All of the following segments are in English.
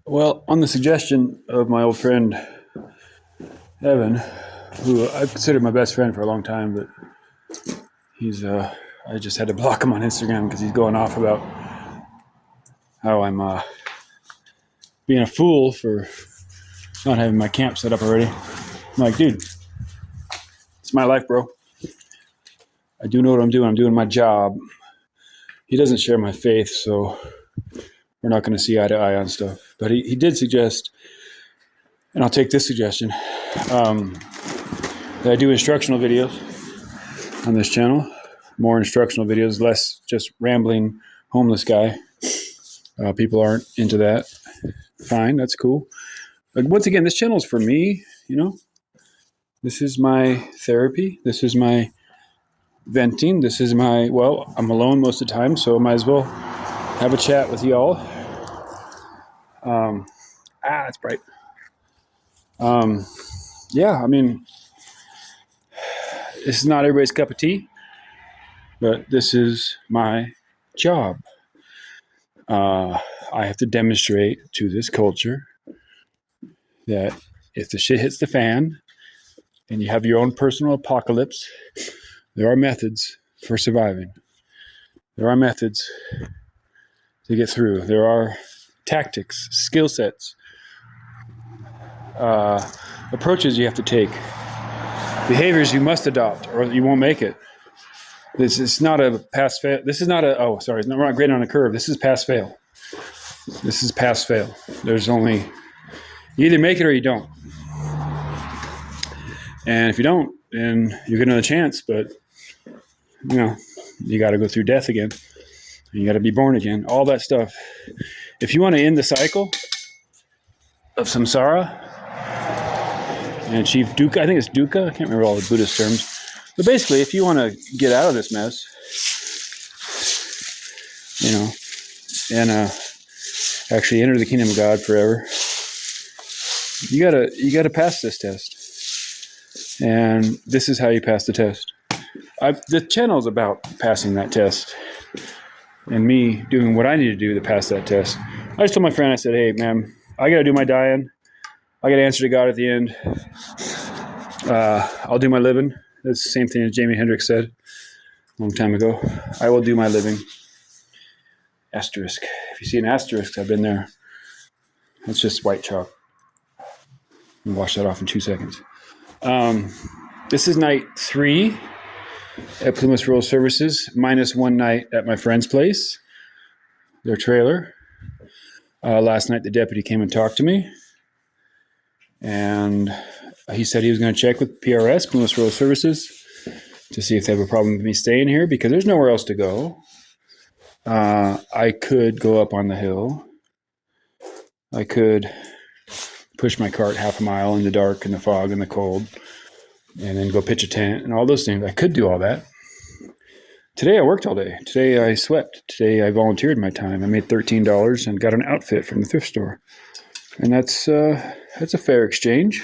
Well, on the suggestion of my old friend Evan, who I've considered my best friend for a long time, but I just had to block him on Instagram because he's going off about how I'm being a fool for not having my camp set up already. I'm like, dude, it's my life, bro. I do know what I'm doing. I'm doing my job. He doesn't share my faith, so we're not going to see eye to eye on stuff. But he did suggest, and I'll take this suggestion, that I do instructional videos on this channel. More instructional videos, less just rambling homeless guy. People aren't into that. Fine, that's cool. But once again, this channel is for me, you know. This is my therapy. This is my venting. This is my, well, I'm alone most of the time, so I might as well have a chat with y'all. It's bright. Yeah, I mean, this is not everybody's cup of tea, but this is my job. I have to demonstrate to this culture that if the shit hits the fan and you have your own personal apocalypse, there are methods for surviving. There are methods to get through. There are tactics, skill sets, approaches you have to take, behaviors you must adopt, or you won't make it. This is not a pass fail. This is not a, we're not grading on a curve. This is pass fail. This is pass fail. There's only, you either make it or you don't. And if you don't, then you get another chance, but you know, you got to go through death again. You got to be born again. All that stuff. If you want to end the cycle of samsara and achieve dukkha, I think it's dukkha. I can't remember all the Buddhist terms. But basically, if you want to get out of this mess, you know, and actually enter the kingdom of God forever, you gotta pass this test. And this is how you pass the test. The channel is about passing that test and me doing what I need to do to pass that test. I just told my friend, I said, hey, man, I got to do my dying. I got to answer to God at the end. I'll do my living. That's the same thing as Jimi Hendrix said a long time ago. I will do my living. Asterisk. If you see an asterisk, I've been there. That's just white chalk. And wash that off in 2 seconds. This is night 3 at Plumas Rural Services, minus one night at my friend's place, their trailer. Last night, the deputy came and talked to me, and he said he was going to check with PRS, Plumas Rural Services, to see if they have a problem with me staying here, because there's nowhere else to go. I could go up on the hill. I could push my cart half a mile in the dark and the fog and the cold, and then go pitch a tent and all those things. I could do all that. Today I worked all day. Today I swept. Today I volunteered my time. I made $13 and got an outfit from the thrift store. And that's a fair exchange,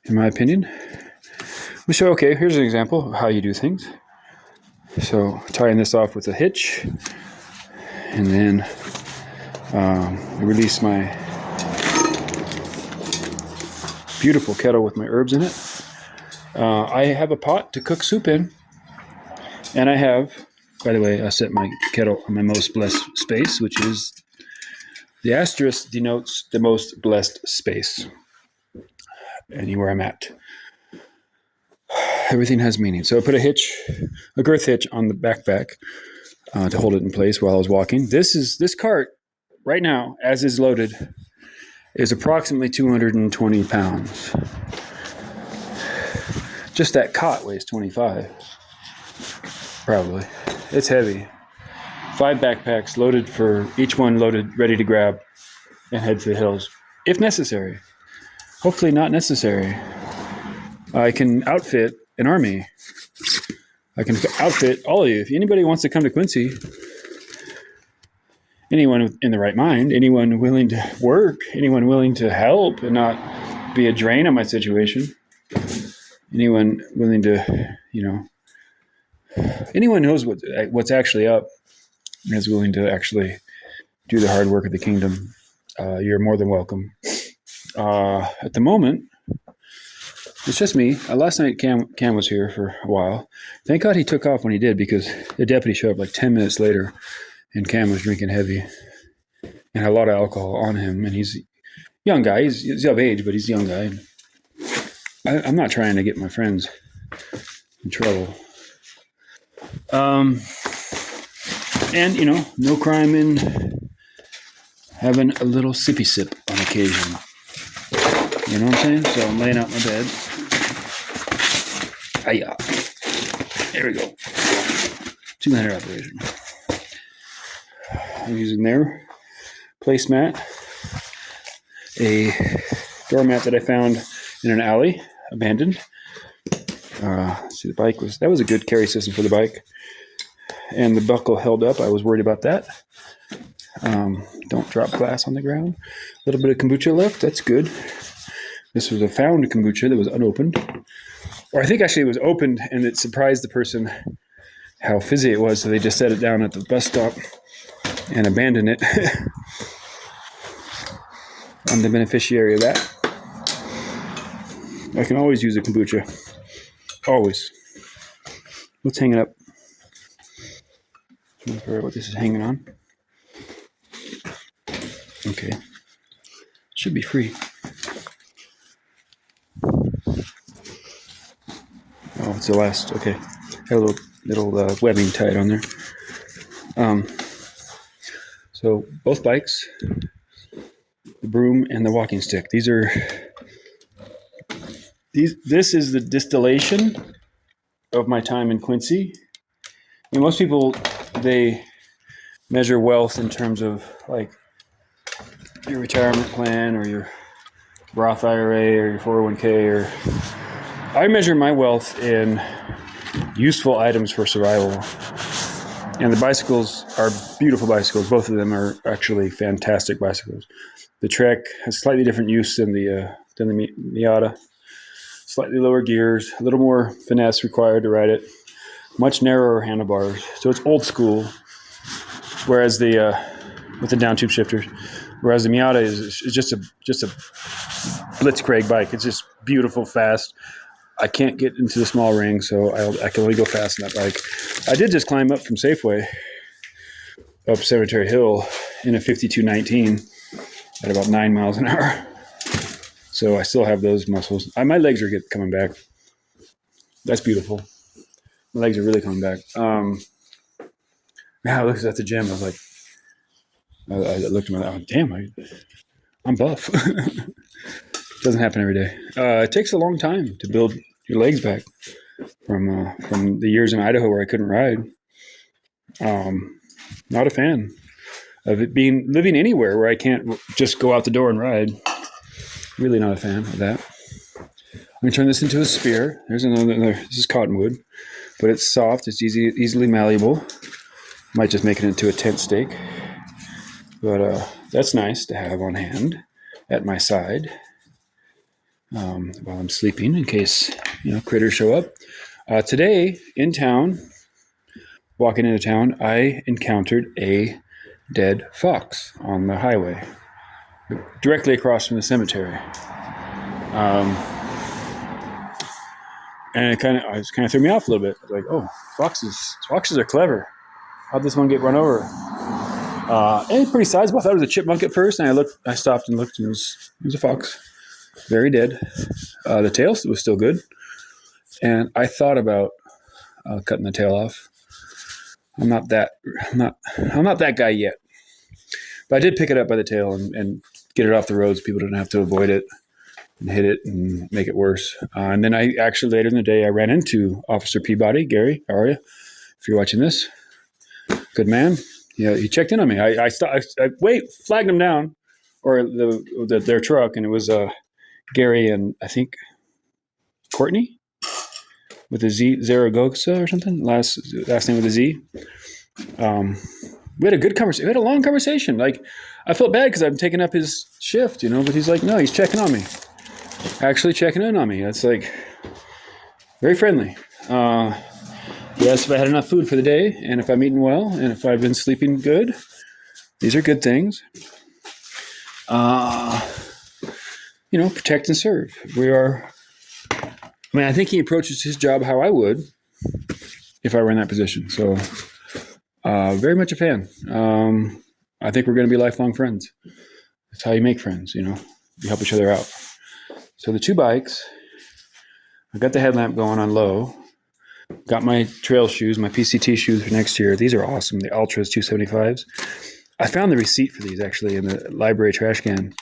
in my opinion. So, okay, here's an example of how you do things. So, tying this off with a hitch, and then release my beautiful kettle with my herbs in it. I have a pot to cook soup in, and I have, by the way, I set my kettle on my most blessed space, which is, the asterisk denotes the most blessed space, anywhere I'm at. Everything has meaning. So I put a girth hitch on the backpack to hold it in place while I was walking. This cart, right now, as is loaded, is approximately 220 pounds. Just that cot weighs 25, probably. It's heavy. 5 backpacks loaded, for each one loaded, ready to grab and head to the hills, if necessary. Hopefully not necessary. I can outfit an army. I can outfit all of you. If anybody wants to come to Quincy, anyone in the right mind, anyone willing to work, anyone willing to help and not be a drain on my situation, anyone willing to, anyone knows what's actually up and is willing to actually do the hard work of the kingdom. you're more than welcome. At the moment, it's just me. Last night, Cam was here for a while. Thank God he took off when he did, because the deputy showed up like 10 minutes later, and Cam was drinking heavy and had a lot of alcohol on him. And he's a young guy. He's of age, but he's a young guy. I'm not trying to get my friends in trouble. And, no crime in having a little sippy sip on occasion. You know what I'm saying? So I'm laying out in my bed. Hiya. There we go. Two-handed operation. I'm using their placemat, a doormat that I found in an alley, abandoned. See, the bike that was a good carry system for the bike, and the buckle held up. I was worried about that. Don't drop glass on the ground. A little bit of kombucha left. That's good. This was a found kombucha that was unopened, or I think actually it was opened, and it surprised the person how fizzy it was. So they just set it down at the bus stop and abandoned it. I'm the beneficiary of that. I can always use a kombucha. Always. Let's hang it up. I don't know what this is hanging on. Okay. Should be free. Oh, it's the last. Okay. Had a little webbing tied on there. So both bikes, the broom and the walking stick. This is the distillation of my time in Quincy. Most people, they measure wealth in terms of like your retirement plan or your Roth IRA or your 401k, I measure my wealth in useful items for survival. And the bicycles are beautiful bicycles. Both of them are actually fantastic bicycles. The Trek has slightly different use than the Miata. Slightly lower gears, a little more finesse required to ride it. Much narrower handlebars, so it's old school. Whereas with the down tube shifters, whereas the Miata is just a blitzkrieg bike. It's just beautiful, fast. I can't get into the small ring, so I can only go fast on that bike. I did just climb up from Safeway up Cemetery Hill in a 5219 at about 9 miles an hour. So I still have those muscles. My legs are coming back. That's beautiful. My legs are really coming back. I looked at the gym. I was like, I looked at my, damn, I'm buff. Doesn't happen every day. It takes a long time to build your legs back from the years in Idaho where I couldn't ride. Not a fan of it living anywhere where I can't just go out the door and ride. Really not a fan of that. I'm gonna turn this into a spear. There's another. This is cottonwood, but it's soft. It's easily malleable. Might just make it into a tent stake, but that's nice to have on hand at my side while I'm sleeping in case critters show up. Today in town, walking into town, I encountered a dead fox on the highway, directly across from the cemetery. And it kind of threw me off a little bit. I was like, oh, foxes are clever. How'd this one get run over? And it's pretty sizable. I thought it was a chipmunk at first, and I stopped and looked, and it was a fox, very dead. The tail was still good, and I thought about cutting the tail off. I'm not that guy yet, but I did pick it up by the tail and get it off the road so people didn't have to avoid it and hit it and make it worse. And then I actually later in the day I ran into Officer Peabody. Gary, how are you? If you're watching this, good man. He checked in on me. I flagged him down, or their truck, and it was Gary and I think Courtney with a Z, Zaragoza or something. Last name with a Z. We had a good conversation. We had a long conversation. Like, I felt bad because I'm taking up his shift, but he's like, no, he's checking on me. Actually checking in on me. That's like very friendly. He asked if I had enough food for the day, and if I'm eating well, and if I've been sleeping good. These are good things. uh, protect and serve. I think he approaches his job how I would if I were in that position. So, very much a fan. I think we're going to be lifelong friends. That's how you make friends, you help each other out. So the two bikes, I got the headlamp going on low. Got my trail shoes, my PCT shoes for next year. These are awesome. The Ultras 275s. I found the receipt for these actually in the library trash can.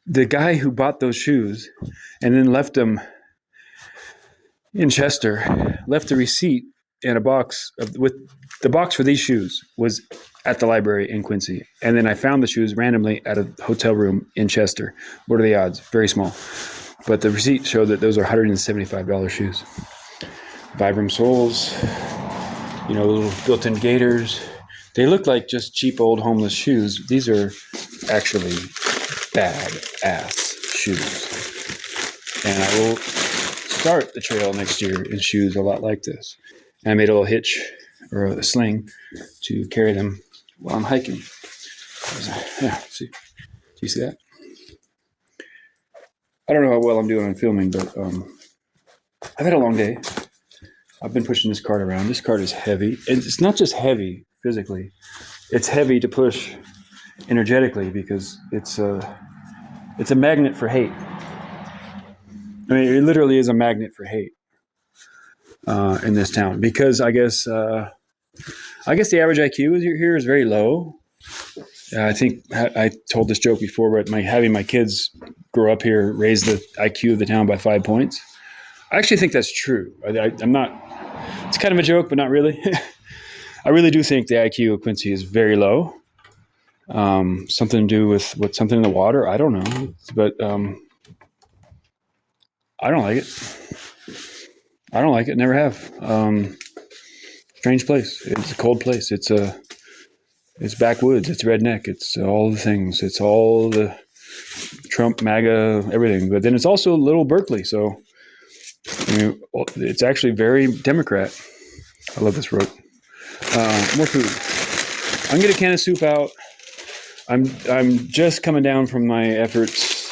The guy who bought those shoes and then left them in Chester left the receipt in a box with the box for these shoes was at the library in Quincy. And then I found the shoes randomly at a hotel room in Chester. What are the odds? Very small. But the receipt showed that those are $175 shoes. Vibram soles, little built-in gaiters. They look like just cheap old homeless shoes. These are actually bad-ass shoes. And I will start the trail next year in shoes a lot like this. And I made a little hitch or a sling to carry them while I'm hiking. Yeah, see. Do you see that? I don't know how well I'm doing on filming, but I've had a long day. I've been pushing this cart around. This cart is heavy. And it's not just heavy physically. It's heavy to push energetically because it's a magnet for hate. I mean, it literally is a magnet for hate in this town because I guess the average IQ here is very low. I think I told this joke before, but having my kids grow up here raised the IQ of the town by 5 points. I actually think that's true. I'm not. It's kind of a joke, but not really. I really do think the IQ of Quincy is very low. Something to do with something in the water. I don't know, but I don't like it. Never have. Strange place. It's a cold place. It's backwoods. It's redneck. It's all the things. It's all the Trump, MAGA, everything. But then it's also little Berkeley. So it's actually very Democrat. I love this road. More food. I'm gonna get a can of soup out. I'm just coming down from my efforts.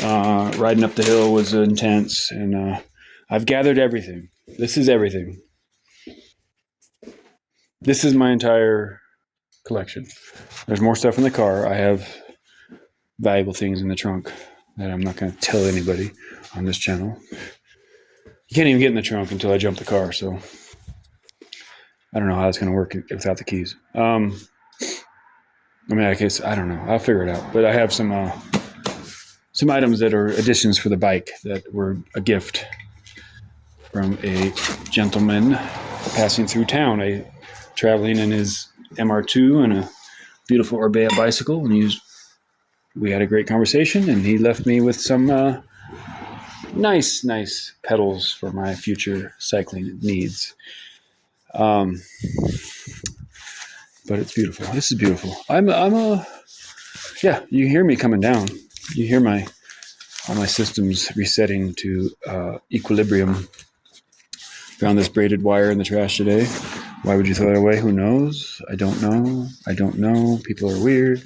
Riding up the hill was intense, and I've gathered everything. This is everything. This is my entire collection. There's more stuff in the car. I have valuable things in the trunk that I'm not going to tell anybody on this channel. You can't even get in the trunk until I jump the car, so I don't know how that's going to work without the keys. I guess I don't know. I'll figure it out. But I have some items that are additions for the bike that were a gift from a gentleman passing through town, traveling in his MR2 and a beautiful Orbea bicycle, and we had a great conversation, and he left me with some nice pedals for my future cycling needs. But it's beautiful. This is beautiful. You hear me coming down. You hear all my systems resetting to equilibrium. Found this braided wire in the trash today. Why would you throw it away? Who knows? I don't know. People are weird.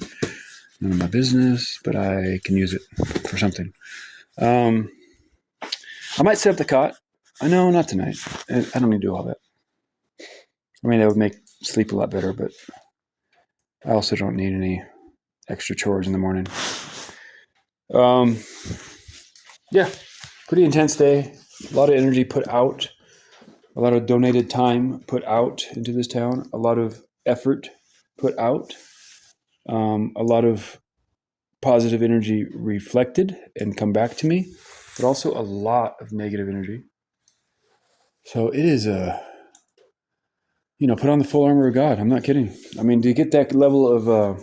None of my business, but I can use it for something. I might set up the cot. I know, not tonight. I don't need to do all that. I mean, that would make sleep a lot better, but I also don't need any extra chores in the morning. Pretty intense day. A lot of energy put out. A lot of donated time put out into this town. A lot of effort put out. A lot of positive energy reflected and come back to me, but also a lot of negative energy. So it is put on the full armor of God. I'm not kidding. I mean, to get that level of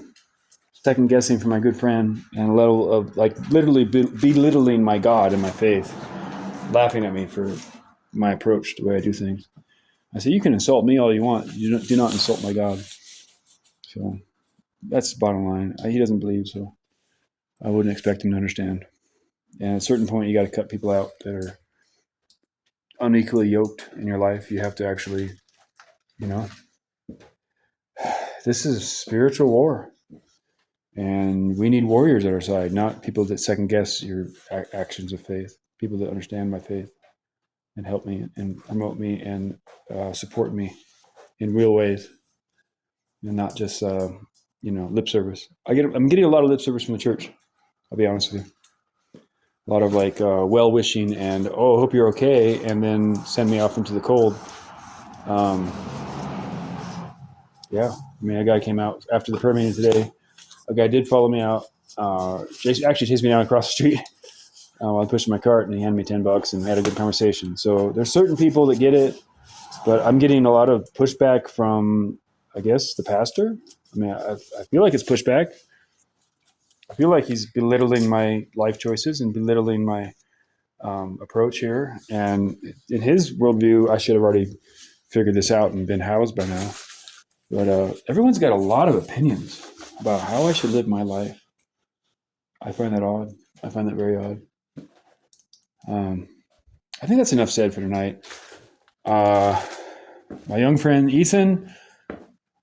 second guessing from my good friend and a level of literally belittling my God and my faith, laughing at me for my approach, the way I do things. I said, you can insult me all you want. You do not insult my God. So that's the bottom line. He doesn't believe, so I wouldn't expect him to understand. And at a certain point, you got to cut people out that are unequally yoked in your life. You have to actually, this is spiritual war. And we need warriors at our side, not people that second guess your actions of faith, people that understand my faith and help me and promote me and support me in real ways and not just, lip service. I'm getting a lot of lip service from the church. I'll be honest with you. A lot of like well wishing and, oh, I hope you're okay, and then send me off into the cold. Yeah, I mean, a guy came out after the prayer meeting today. A guy did follow me out. Actually chased me down across the street while I'm pushing my cart, and he handed me $10 and we had a good conversation. So there's certain people that get it, but I'm getting a lot of pushback from, I guess, the pastor. I mean, I feel like it's pushback. I feel like he's belittling my life choices and belittling my approach here. And in his worldview, I should have already figured this out and been housed by now. But everyone's got a lot of opinions about how I should live my life. I find that odd. I find that very odd. I think that's enough said for tonight. My young friend Ethan,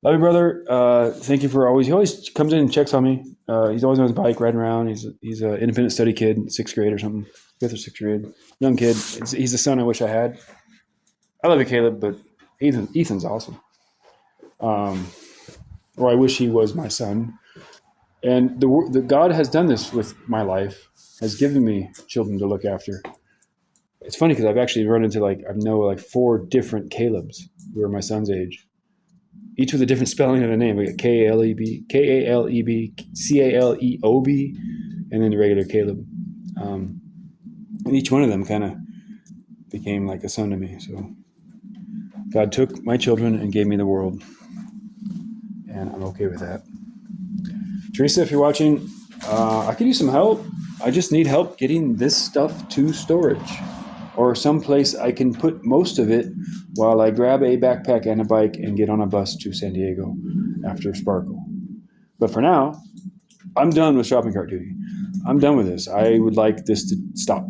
love you, brother. Thank you for always. He always comes in and checks on me. He's always on his bike riding around. He's an independent study kid, 6th grade or something, 5th or 6th grade, young kid. He's the son I wish I had. I love you, Caleb, but Ethan's awesome. Or I wish he was my son. And the God has done this with my life, has given me children to look after. It's funny because I've actually run into I know 4 different Calebs who are my son's age, each with a different spelling of the name. We got Kaleb, Kaleb, Caleob, and then the regular Caleb. And each one of them kind of became like a son to me. So God took my children and gave me the world, and I'm okay with that. Teresa, if you're watching, I could use some help. I just need help getting this stuff to storage or someplace I can put most of it while I grab a backpack and a bike and get on a bus to San Diego after Sparkle. But for now, I'm done with shopping cart duty. I'm done with this. I would like this to stop.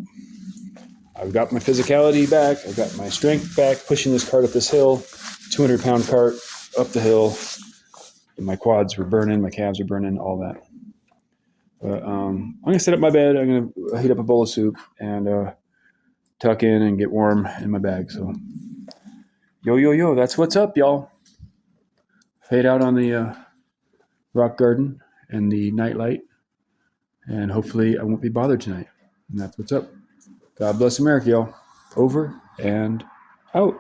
I've got my physicality back. I've got my strength back, pushing this cart up this hill, 200-pound cart up the hill. And my quads were burning, my calves were burning, all that. But I'm going to set up my bed. I'm going to heat up a bowl of soup and tuck in and get warm in my bag. So, yo, that's what's up, y'all. Fade out on the rock garden and the nightlight. And hopefully I won't be bothered tonight. And that's what's up. God bless America, y'all. Over and out.